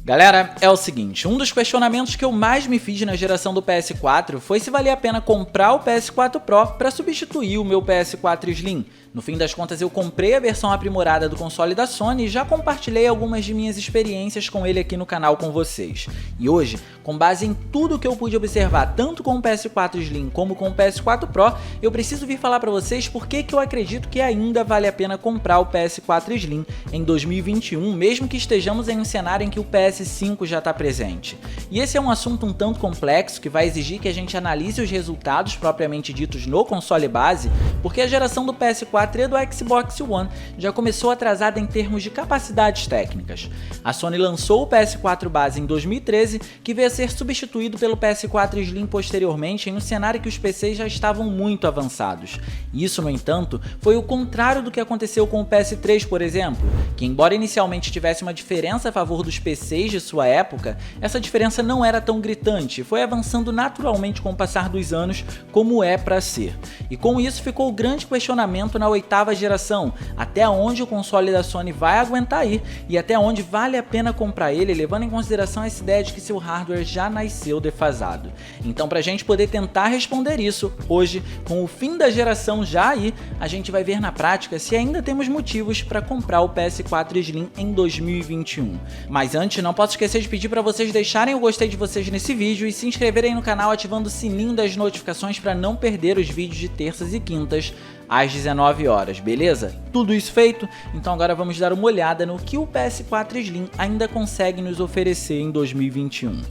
Galera, é o seguinte, um dos questionamentos que eu mais me fiz na geração do PS4 foi se valia a pena comprar o PS4 Pro para substituir o meu PS4 Slim. No fim das contas eu comprei a versão aprimorada do console da Sony e já compartilhei algumas de minhas experiências com ele aqui no canal com vocês. E hoje, com base em tudo que eu pude observar tanto com o PS4 Slim como com o PS4 Pro, eu preciso vir falar para vocês por que eu acredito que ainda vale a pena comprar o PS4 Slim em 2021, mesmo que estejamos em um cenário em que o PS5 já está presente. E esse é um assunto um tanto complexo que vai exigir que a gente analise os resultados propriamente ditos no console base, porque a geração do PS4 e do Xbox One já começou atrasada em termos de capacidades técnicas. A Sony lançou o PS4 base em 2013, que veio a ser substituído pelo PS4 Slim posteriormente em um cenário que os PCs já estavam muito avançados. Isso, no entanto, foi o contrário do que aconteceu com o PS3, por exemplo, que embora inicialmente tivesse uma diferença a favor dos PCs de sua época, essa diferença não era tão gritante e foi avançando naturalmente com o passar dos anos, como é para ser. E com isso ficou o grande questionamento na oitava geração, até onde o console da Sony vai aguentar ir e até onde vale a pena comprar ele, levando em consideração essa ideia de que seu hardware já nasceu defasado. Então, pra gente poder tentar responder isso, hoje, com o fim da geração já aí, a gente vai ver na prática se ainda temos motivos para comprar o PS4 Slim em 2021. Mas antes, não posso esquecer de pedir para vocês deixarem o gostei de vocês nesse vídeo e se inscreverem no canal ativando o sininho das notificações para não perder os vídeos de terças e quintas às 19 horas, beleza? Tudo isso feito? Então agora vamos dar uma olhada no que o PS4 Slim ainda consegue nos oferecer em 2021.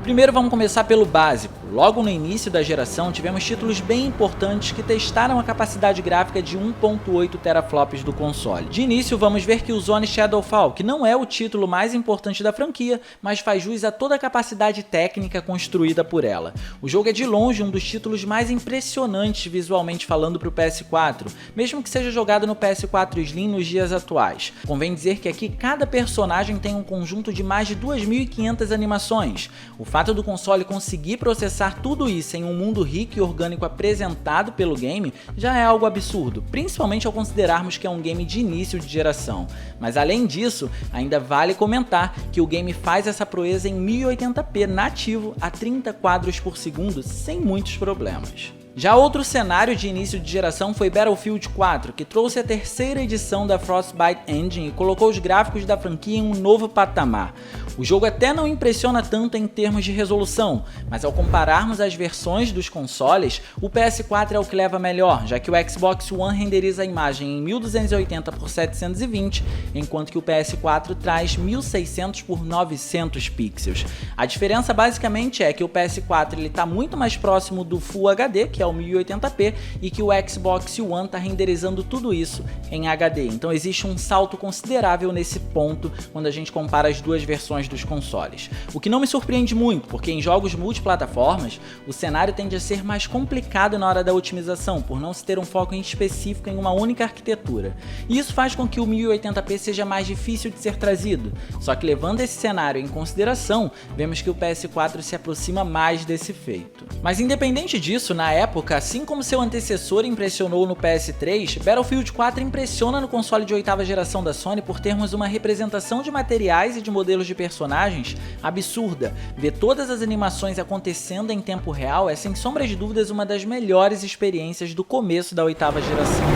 Primeiro vamos começar pelo básico. Logo no início da geração tivemos títulos bem importantes que testaram a capacidade gráfica de 1.8 teraflops do console. De início vamos ver que o Zone Shadowfall, que não é o título mais importante da franquia, mas faz jus a toda a capacidade técnica construída por ela. O jogo é de longe um dos títulos mais impressionantes visualmente falando para o PS4, mesmo que seja jogado no PS4 Slim nos dias atuais. Convém dizer que aqui cada personagem tem um conjunto de mais de 2.500 animações. O fato do console conseguir processar tudo isso em um mundo rico e orgânico apresentado pelo game já é algo absurdo, principalmente ao considerarmos que é um game de início de geração. Mas além disso, ainda vale comentar que o game faz essa proeza em 1080p nativo a 30 quadros por segundo sem muitos problemas. Já outro cenário de início de geração foi Battlefield 4, que trouxe a terceira edição da Frostbite Engine e colocou os gráficos da franquia em um novo patamar. O jogo até não impressiona tanto em termos de resolução, mas ao compararmos as versões dos consoles, o PS4 é o que leva melhor, já que o Xbox One renderiza a imagem em 1280 por 720, enquanto que o PS4 traz 1600 por 900 pixels. A diferença basicamente é que o PS4 está muito mais próximo do Full HD, que é o 1080p, e que o Xbox One está renderizando tudo isso em HD. Então existe um salto considerável nesse ponto quando a gente compara as duas versões dos consoles. O que não me surpreende muito, porque em jogos multiplataformas, o cenário tende a ser mais complicado na hora da otimização, por não se ter um foco em específico em uma única arquitetura. E isso faz com que o 1080p seja mais difícil de ser trazido. Só que levando esse cenário em consideração, vemos que o PS4 se aproxima mais desse feito. Mas independente disso, na época, assim como seu antecessor impressionou no PS3, Battlefield 4 impressiona no console de oitava geração da Sony por termos uma representação de materiais e de modelos de personagens absurda. Ver todas as animações acontecendo em tempo real é sem sombra de dúvidas uma das melhores experiências do começo da oitava geração.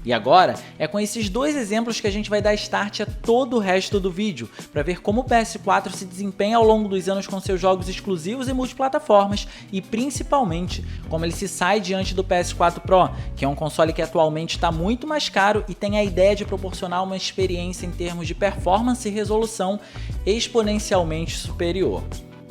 E agora, é com esses dois exemplos que a gente vai dar start a todo o resto do vídeo, para ver como o PS4 se desempenha ao longo dos anos com seus jogos exclusivos e multiplataformas, e principalmente, como ele se sai diante do PS4 Pro, que é um console que atualmente está muito mais caro e tem a ideia de proporcionar uma experiência em termos de performance e resolução exponencialmente superior.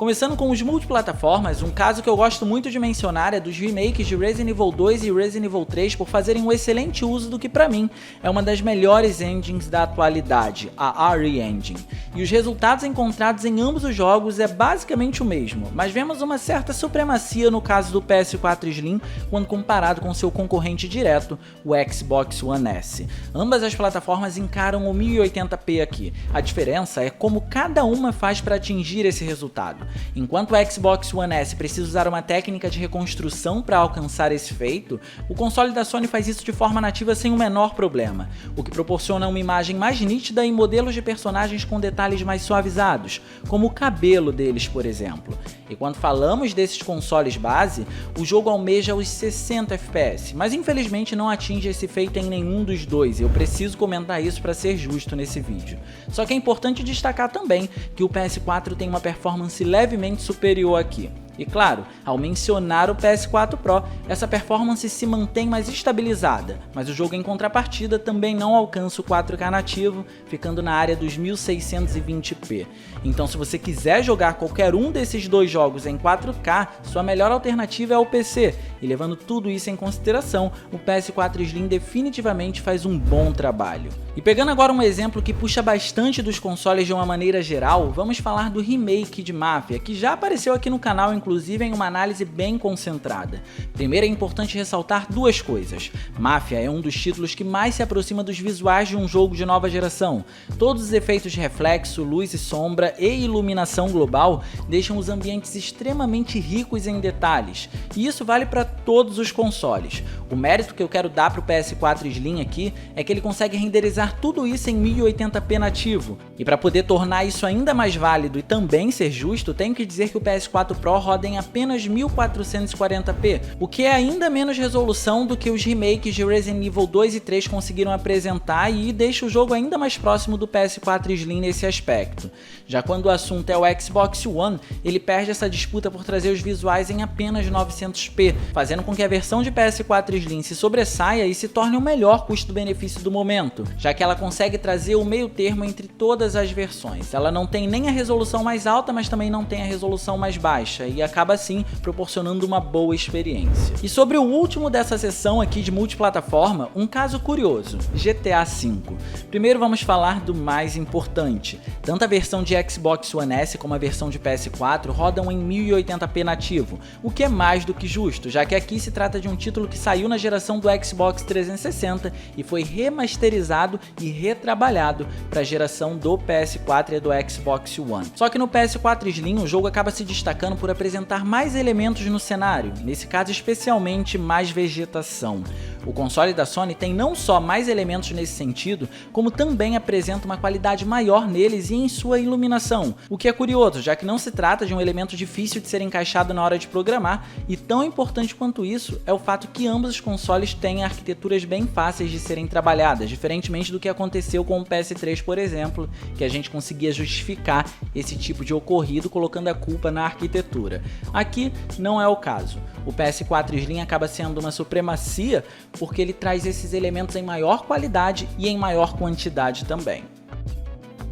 Começando com os multiplataformas, um caso que eu gosto muito de mencionar é dos remakes de Resident Evil 2 e Resident Evil 3 por fazerem um excelente uso do que pra mim é uma das melhores engines da atualidade, a RE Engine. E os resultados encontrados em ambos os jogos é basicamente o mesmo, mas vemos uma certa supremacia no caso do PS4 Slim quando comparado com seu concorrente direto, o Xbox One S. Ambas as plataformas encaram o 1080p aqui, a diferença é como cada uma faz para atingir esse resultado. Enquanto o Xbox One S precisa usar uma técnica de reconstrução para alcançar esse feito, o console da Sony faz isso de forma nativa sem o menor problema, o que proporciona uma imagem mais nítida e modelos de personagens com detalhes mais suavizados, como o cabelo deles, por exemplo. E quando falamos desses consoles base, o jogo almeja os 60 FPS, mas infelizmente não atinge esse feito em nenhum dos dois, e eu preciso comentar isso para ser justo nesse vídeo. Só que é importante destacar também que o PS4 tem uma performance levemente superior aqui. E claro, ao mencionar o PS4 Pro, essa performance se mantém mais estabilizada, mas o jogo em contrapartida também não alcança o 4K nativo, ficando na área dos 1620p. Então se você quiser jogar qualquer um desses dois jogos em 4K, sua melhor alternativa é o PC, e levando tudo isso em consideração, o PS4 Slim definitivamente faz um bom trabalho. E pegando agora um exemplo que puxa bastante dos consoles de uma maneira geral, vamos falar do remake de Mafia, que já apareceu aqui no canal inclusive em uma análise bem concentrada. Primeiro é importante ressaltar duas coisas. Mafia é um dos títulos que mais se aproxima dos visuais de um jogo de nova geração. Todos os efeitos de reflexo, luz e sombra e iluminação global deixam os ambientes extremamente ricos em detalhes, e isso vale para todos os consoles. O mérito que eu quero dar para o PS4 Slim aqui é que ele consegue renderizar tudo isso em 1080p nativo, e para poder tornar isso ainda mais válido e também ser justo, tenho que dizer que o PS4 Pro roda em apenas 1440p, o que é ainda menos resolução do que os remakes de Resident Evil 2 e 3 conseguiram apresentar, e deixa o jogo ainda mais próximo do PS4 Slim nesse aspecto. Já quando o assunto é o Xbox One, ele perde essa disputa por trazer os visuais em apenas 900p, fazendo com que a versão de PS4 Slim se sobressaia e se torne o melhor custo-benefício do momento, já que ela consegue trazer o meio termo entre todas as versões. Ela não tem nem a resolução mais alta, mas também não tem a resolução mais baixa, e acaba assim proporcionando uma boa experiência. E sobre o último dessa sessão aqui de multiplataforma, um caso curioso, GTA V. Primeiro vamos falar do mais importante. Tanto a versão de Xbox One S como a versão de PS4 rodam em 1080p nativo, o que é mais do que justo, já que aqui se trata de um título que saiu na geração do Xbox 360 e foi remasterizado e retrabalhado para a geração do PS4 e do Xbox One. Só que no PS4 Slim o jogo acaba se destacando por apresentar mais elementos no cenário, nesse caso especialmente mais vegetação. O console da Sony tem não só mais elementos nesse sentido, como também apresenta uma qualidade maior neles e em sua iluminação, o que é curioso, já que não se trata de um elemento difícil de ser encaixado na hora de programar, e tão importante quanto isso é o fato que ambos os consoles têm arquiteturas bem fáceis de serem trabalhadas, diferentemente do que aconteceu com o PS3, por exemplo, que a gente conseguia justificar esse tipo de ocorrido colocando a culpa na arquitetura. Aqui não é o caso. O PS4 Slim acaba sendo uma supremacia porque ele traz esses elementos em maior qualidade e em maior quantidade também.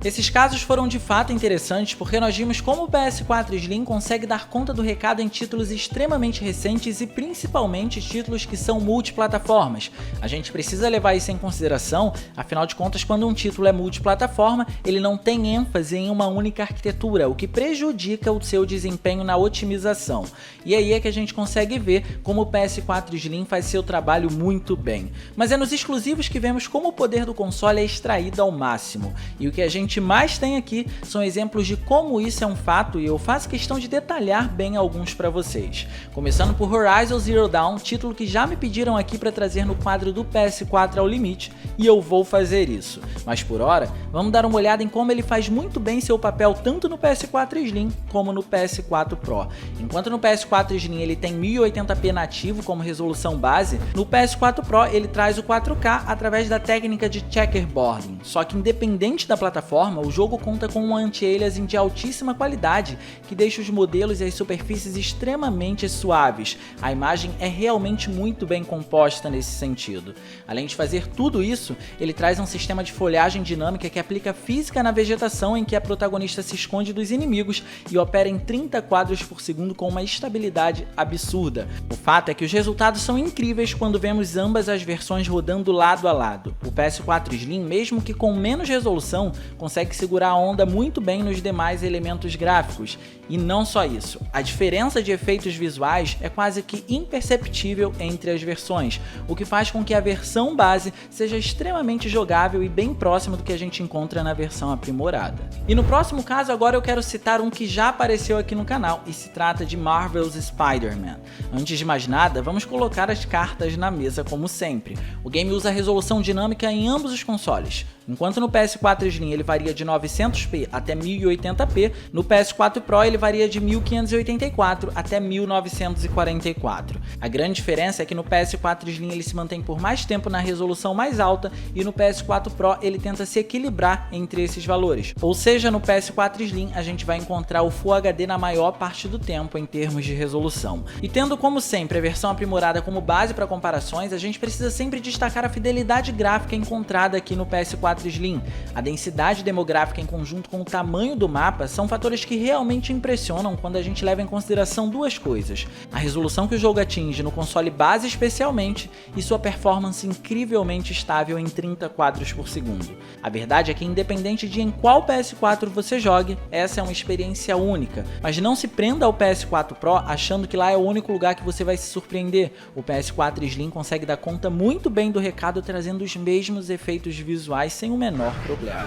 Esses casos foram de fato interessantes porque nós vimos como o PS4 Slim consegue dar conta do recado em títulos extremamente recentes e principalmente títulos que são multiplataformas. A gente precisa levar isso em consideração, afinal de contas, quando um título é multiplataforma, ele não tem ênfase em uma única arquitetura, o que prejudica o seu desempenho na otimização. E aí é que a gente consegue ver como o PS4 Slim faz seu trabalho muito bem. Mas é nos exclusivos que vemos como o poder do console é extraído ao máximo, e o que a gente mais tem aqui são exemplos de como isso é um fato, e eu faço questão de detalhar bem alguns para vocês. Começando por Horizon Zero Dawn, título que já me pediram aqui para trazer no quadro do PS4 ao limite, e eu vou fazer isso. Mas por hora, vamos dar uma olhada em como ele faz muito bem seu papel tanto no PS4 Slim como no PS4 Pro. Enquanto no PS4 Slim ele tem 1080p nativo como resolução base, no PS4 Pro ele traz o 4K através da técnica de checkerboarding. Só que independente da plataforma, o jogo conta com um anti-aliasing de altíssima qualidade que deixa os modelos e as superfícies extremamente suaves. A imagem é realmente muito bem composta nesse sentido. Além de fazer tudo isso, ele traz um sistema de folhagem dinâmica que aplica física na vegetação em que a protagonista se esconde dos inimigos e opera em 30 quadros por segundo com uma estabilidade absurda. O fato é que os resultados são incríveis quando vemos ambas as versões rodando lado a lado. O PS4 Slim, mesmo que com menos resolução, consegue segurar a onda muito bem nos demais elementos gráficos. E não só isso, a diferença de efeitos visuais é quase que imperceptível entre as versões, o que faz com que a versão base seja extremamente jogável e bem próximo do que a gente encontra na versão aprimorada. E no próximo caso agora eu quero citar um que já apareceu aqui no canal e se trata de Marvel's Spider-Man. Antes de mais nada, vamos colocar as cartas na mesa como sempre. O game usa resolução dinâmica em ambos os consoles. Enquanto no PS4 Slim ele varia de 900p até 1080p, no PS4 Pro ele varia de 1584 até 1944. A grande diferença é que no PS4 Slim ele se mantém por mais tempo na resolução mais alta e no PS4 Pro ele tenta se equilibrar entre esses valores. Ou seja, no PS4 Slim a gente vai encontrar o Full HD na maior parte do tempo em termos de resolução. E tendo como sempre a versão aprimorada como base para comparações, a gente precisa sempre destacar a fidelidade gráfica encontrada aqui no PS4 Slim. A densidade demográfica em conjunto com o tamanho do mapa são fatores que realmente impressionam quando a gente leva em consideração duas coisas: a resolução que o jogo atinge no console base especialmente e sua performance incrivelmente estável em 30 quadros por segundo. A verdade é que independente de em qual PS4 você jogue, essa é uma experiência única, mas não se prenda ao PS4 Pro achando que lá é o único lugar que você vai se surpreender. O PS4 Slim consegue dar conta muito bem do recado trazendo os mesmos efeitos visuais sem o menor problema.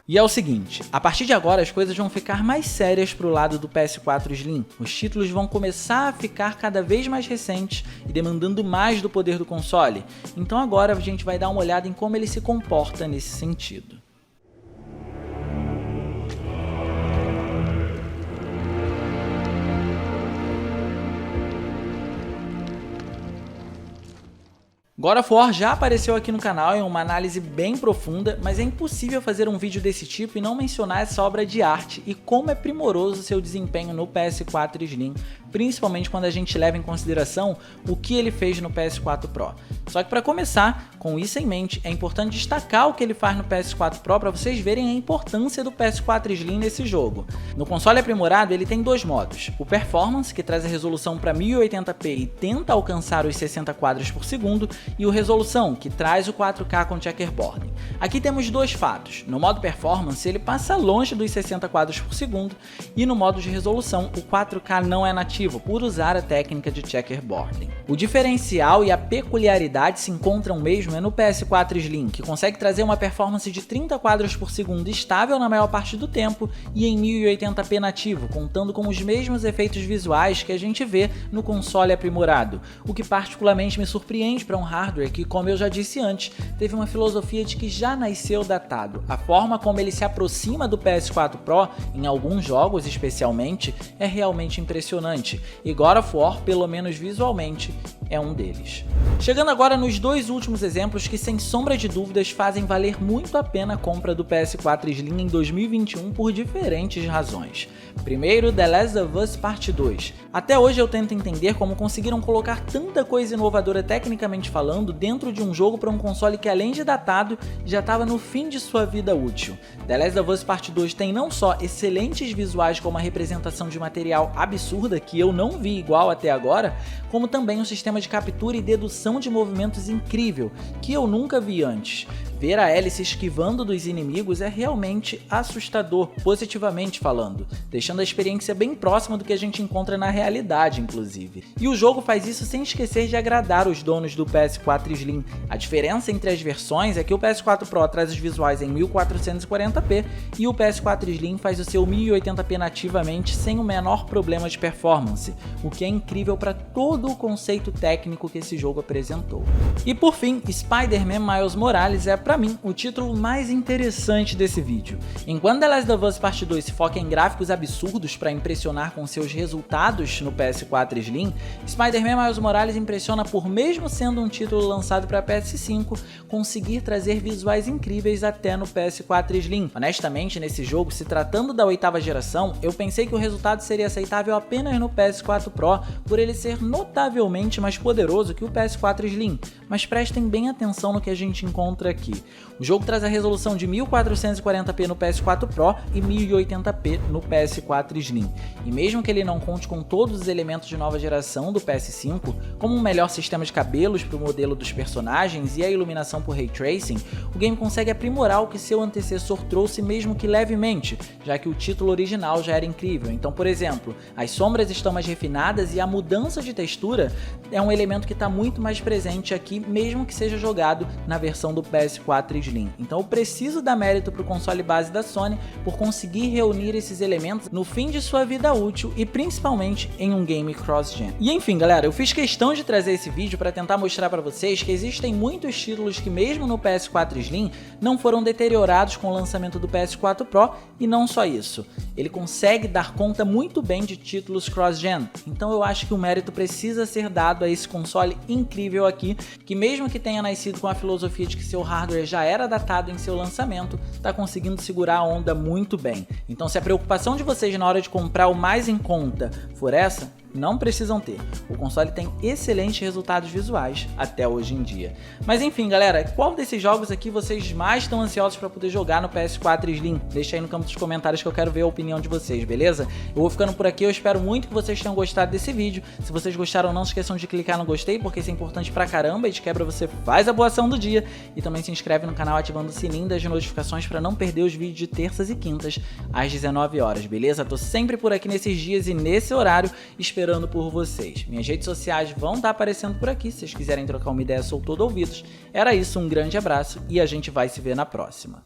E é o seguinte, a partir de agora as coisas vão ficar mais sérias pro lado do PS4 Slim. Os títulos vão começar a ficar cada vez mais recentes e demandando mais do poder do console. Então agora a gente vai dar uma olhada em como ele se comporta nesse sentido. God of War já apareceu aqui no canal em uma análise bem profunda, mas é impossível fazer um vídeo desse tipo e não mencionar essa obra de arte e como é primoroso seu desempenho no PS4 Slim, principalmente quando a gente leva em consideração o que ele fez no PS4 Pro. Só que para começar, com isso em mente, é importante destacar o que ele faz no PS4 Pro para vocês verem a importância do PS4 Slim nesse jogo. No console aprimorado ele tem dois modos: o Performance, que traz a resolução para 1080p e tenta alcançar os 60 quadros por segundo, e o Resolução, que traz o 4K com checkerboarding. Aqui temos dois fatos: no modo Performance ele passa longe dos 60 quadros por segundo e no modo de resolução o 4K não é nativo por usar a técnica de checkerboarding. O diferencial e a peculiaridade se encontram mesmo no PS4 Slim, que consegue trazer uma performance de 30 quadros por segundo estável na maior parte do tempo e em 1080p nativo, contando com os mesmos efeitos visuais que a gente vê no console aprimorado, o que particularmente me surpreende para um hardware que, como eu já disse antes, teve uma filosofia de que já nasceu datado. A forma como ele se aproxima do PS4 Pro, em alguns jogos especialmente, é realmente impressionante, e God of War, pelo menos visualmente, é um deles. Chegando agora nos dois últimos exemplos que sem sombra de dúvidas fazem valer muito a pena a compra do PS4 Slim em 2021 por diferentes razões. Primeiro, The Last of Us Part 2. Até hoje eu tento entender como conseguiram colocar tanta coisa inovadora tecnicamente falando dentro de um jogo para um console que, além de datado, já estava no fim de sua vida útil. The Last of Us Part 2 tem não só excelentes visuais com uma representação de material absurda que eu não vi igual até agora, como também um sistema de captura e dedução de movimentos incrível, que eu nunca vi antes. Ver a Ellie se esquivando dos inimigos é realmente assustador, positivamente falando, deixando a experiência bem próxima do que a gente encontra na realidade, inclusive. E o jogo faz isso sem esquecer de agradar os donos do PS4 Slim. A diferença entre as versões é que o PS4 Pro traz os visuais em 1440p e o PS4 Slim faz o seu 1080p nativamente sem o menor problema de performance, o que é incrível para todo o conceito técnico que esse jogo apresentou. E por fim, Spider-Man Miles Morales é, pra mim, o título mais interessante desse vídeo. Enquanto The Last of Us Part 2 se foca em gráficos absurdos para impressionar com seus resultados no PS4 Slim, Spider-Man Miles Morales impressiona por, mesmo sendo um título lançado para PS5, conseguir trazer visuais incríveis até no PS4 Slim. Honestamente, nesse jogo, se tratando da 8ª geração, eu pensei que o resultado seria aceitável apenas no PS4 Pro, por ele ser notavelmente mais poderoso que o PS4 Slim, mas prestem bem atenção no que a gente encontra aqui. O jogo traz a resolução de 1440p no PS4 Pro e 1080p no PS4 Slim. E mesmo que ele não conte com todos os elementos de nova geração do PS5, como um melhor sistema de cabelos para o modelo dos personagens e a iluminação por Ray Tracing, o game consegue aprimorar o que seu antecessor trouxe mesmo que levemente, já que o título original já era incrível. Então, por exemplo, as sombras estão mais refinadas e a mudança de textura é um elemento que está muito mais presente aqui, mesmo que seja jogado na versão do PS4 Slim. Então eu preciso dar mérito para o console base da Sony por conseguir reunir esses elementos no fim de sua vida útil e principalmente em um game cross-gen. E enfim, galera, eu fiz questão de trazer esse vídeo para tentar mostrar para vocês que existem muitos títulos que mesmo no PS4 Slim não foram deteriorados com o lançamento do PS4 Pro, e não só isso, ele consegue dar conta muito bem de títulos cross-gen. Então eu acho que o mérito precisa ser dado a esse console incrível aqui, que mesmo que tenha nascido com a filosofia de que seu hardware já era datado em seu lançamento, está conseguindo segurar a onda muito bem. Então se a preocupação de vocês na hora de comprar o mais em conta for essa, não precisam ter. O console tem excelentes resultados visuais até hoje em dia. Mas enfim, galera, qual desses jogos aqui vocês mais estão ansiosos para poder jogar no PS4 Slim? Deixa aí no campo dos comentários que eu quero ver a opinião de vocês, beleza? Eu vou ficando por aqui, eu espero muito que vocês tenham gostado desse vídeo. Se vocês gostaram, não se esqueçam de clicar no gostei, porque isso é importante pra caramba, e de quebra você faz a boa ação do dia. E também se inscreve no canal ativando o sininho das notificações para não perder os vídeos de terças e quintas às 19 horas, beleza? Tô sempre por aqui nesses dias e nesse horário, esperando por vocês. Minhas redes sociais vão estar aparecendo por aqui, se vocês quiserem trocar uma ideia, sou todo ouvidos. Era isso, um grande abraço e a gente vai se ver na próxima.